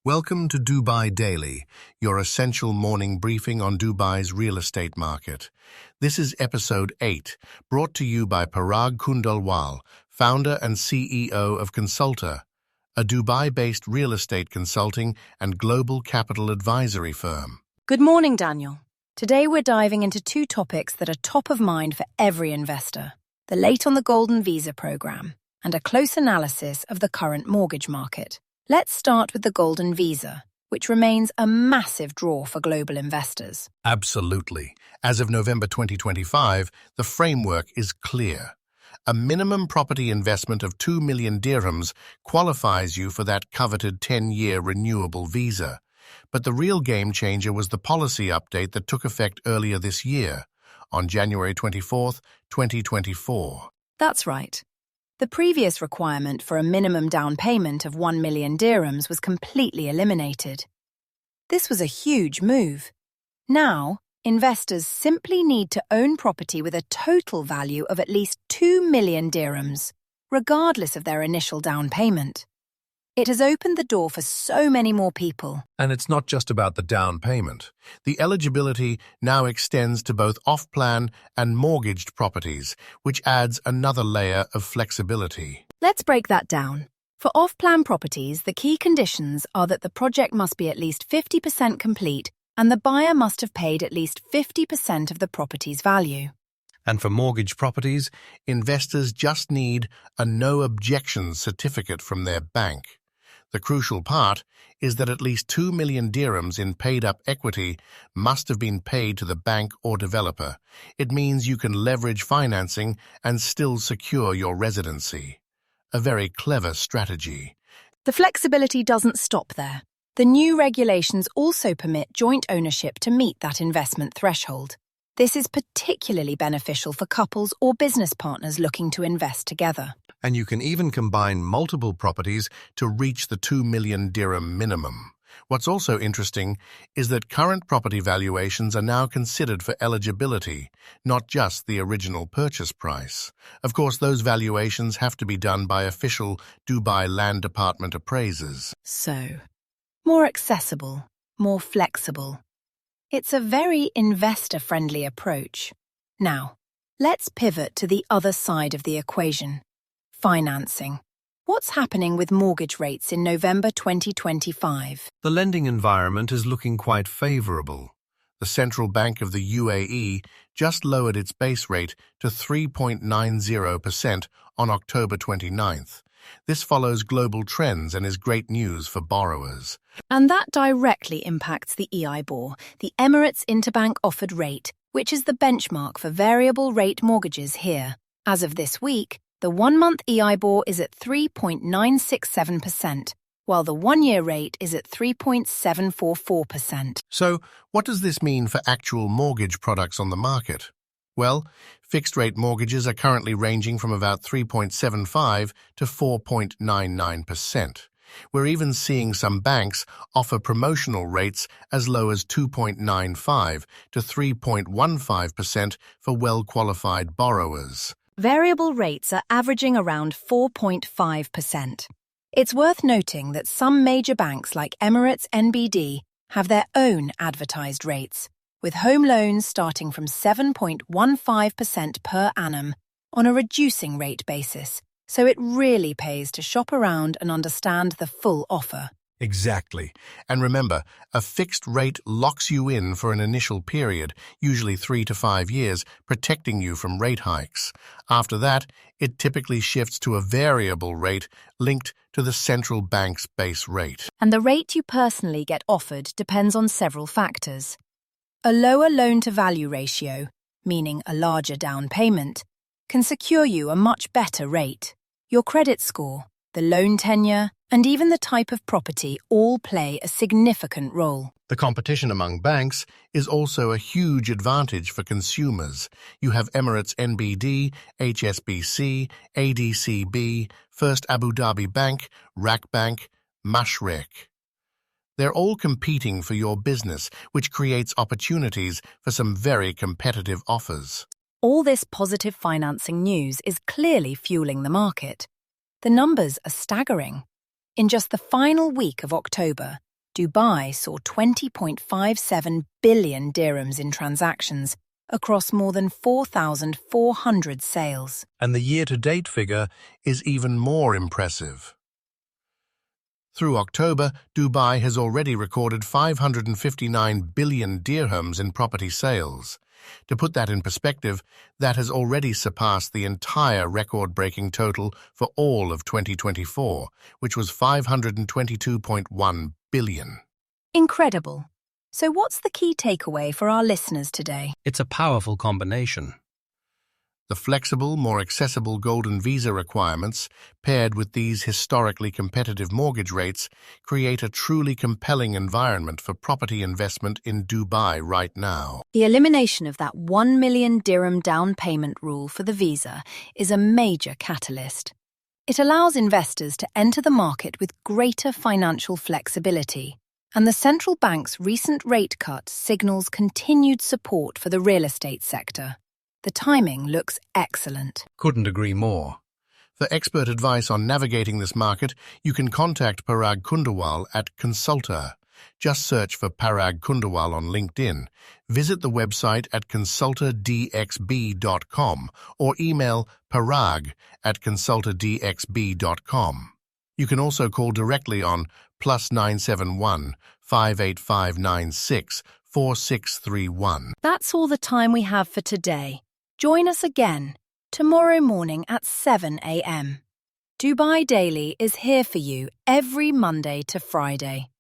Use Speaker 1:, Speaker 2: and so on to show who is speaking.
Speaker 1: Welcome to Dubai Daily, your essential morning briefing on Dubai's real estate market. This is episode 8, brought to you by Parag Kundalwal, founder and CEO of Consulta, a Dubai-based real estate consulting and global capital advisory firm.
Speaker 2: Good morning, Daniel. Today we're diving into two topics that are top of mind for every investor: the late on the golden visa program and a close analysis of the current mortgage market. Let's start with the golden visa, which remains a massive draw for global investors.
Speaker 1: Absolutely. As of November 2025, the framework is clear. A minimum property investment of 2 million dirhams qualifies you for that coveted 10-year renewable visa. But the real game changer was the policy update that took effect earlier this year, on January 24, 2024.
Speaker 2: That's right. The previous requirement for a minimum down payment of 1 million dirhams was completely eliminated. This was a huge move. Now, investors simply need to own property with a total value of at least 2 million dirhams, regardless of their initial down payment. It has opened the door for so many more people.
Speaker 1: And it's not just about the down payment. The eligibility now extends to both off-plan and mortgaged properties, which adds another layer of flexibility.
Speaker 2: Let's break that down. For off-plan properties, the key conditions are that the project must be at least 50% complete and the buyer must have paid at least 50% of the property's value.
Speaker 1: And for mortgage properties, investors just need a No-Objection Certificate from their bank. The crucial part is that at least 2 million dirhams in paid-up equity must have been paid to the bank or developer. It means you can leverage financing and still secure your residency. A very clever strategy.
Speaker 2: The flexibility doesn't stop there. The new regulations also permit joint ownership to meet that investment threshold. This is particularly beneficial for couples or business partners looking to invest together.
Speaker 1: And you can even combine multiple properties to reach the 2 million dirham minimum. What's also interesting is that current property valuations are now considered for eligibility, not just the original purchase price. Of course, those valuations have to be done by official Dubai Land Department appraisers.
Speaker 2: So, more accessible, more flexible. It's a very investor-friendly approach. Now, let's pivot to the other side of the equation: financing. What's happening with mortgage rates in November 2025?
Speaker 1: The lending environment is looking quite favorable. The Central Bank of the UAE just lowered its base rate to 3.90% on October 29th. This follows global trends and is great news for borrowers.
Speaker 2: And that directly impacts the EIBOR, the Emirates Interbank Offered Rate, which is the benchmark for variable rate mortgages here. As of this week, the one-month EIBOR is at 3.967%, while the one-year rate is at 3.744%.
Speaker 1: So, what does this mean for actual mortgage products on the market? Well, fixed-rate mortgages are currently ranging from about 3.75 to 4.99%. We're even seeing some banks offer promotional rates as low as 2.95 to 3.15% for well-qualified borrowers.
Speaker 2: Variable rates are averaging around 4.5%. It's worth noting that some major banks like Emirates NBD have their own advertised rates, with home loans starting from 7.15% per annum on a reducing rate basis, so it really pays to shop around and understand the full offer.
Speaker 1: Exactly. And remember, a fixed rate locks you in for an initial period, usually 3 to 5 years, protecting you from rate hikes. After that, it typically shifts to a variable rate linked to the central bank's base rate.
Speaker 2: And the rate you personally get offered depends on several factors. A lower loan-to-value ratio, meaning a larger down payment, can secure you a much better rate. Your credit score, the loan tenure, and even the type of property all play a significant role.
Speaker 1: The competition among banks is also a huge advantage for consumers. You have Emirates NBD, HSBC, ADCB, First Abu Dhabi Bank, RAK Bank, Mashreq. They're all competing for your business, which creates opportunities for some very competitive offers.
Speaker 2: All this positive financing news is clearly fueling the market. The numbers are staggering. In just the final week of October, Dubai saw 20.57 billion dirhams in transactions across more than 4,400 sales.
Speaker 1: And the year-to-date figure is even more impressive. Through October, Dubai has already recorded 559 billion dirhams in property sales. To put that in perspective, that has already surpassed the entire record-breaking total for all of 2024, which was 522.1 billion.
Speaker 2: Incredible. So what's the key takeaway for our listeners today?
Speaker 3: It's a powerful combination.
Speaker 1: The flexible, more accessible golden visa requirements, paired with these historically competitive mortgage rates, create a truly compelling environment for property investment in Dubai right now.
Speaker 2: The elimination of that 1 million dirham down payment rule for the visa is a major catalyst. It allows investors to enter the market with greater financial flexibility, and the central bank's recent rate cut signals continued support for the real estate sector. The timing looks excellent.
Speaker 1: Couldn't agree more. For expert advice on navigating this market, you can contact Parag Kundawal at Consulta. Just search for Parag Kundawal on LinkedIn. Visit the website at consultadxb.com or email parag@consultadxb.com. You can also call directly on +971 585 96 4631.
Speaker 2: That's all the time we have for today. Join us again tomorrow morning at 7 a.m. Dubai Daily is here for you every Monday to Friday.